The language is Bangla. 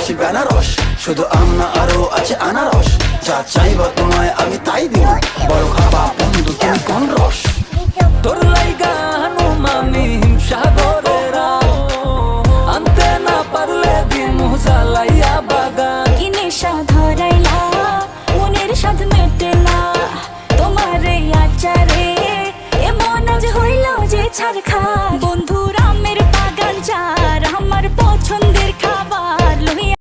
ভালোবাসি বেনারস, শুধু আমনা আরো আছে আনারস। যা চাইবা তোমায় আমি তাই দিব, বড় খাবা বন্ধু তুমি কোন রস। তোর লাইগা হানুম আমি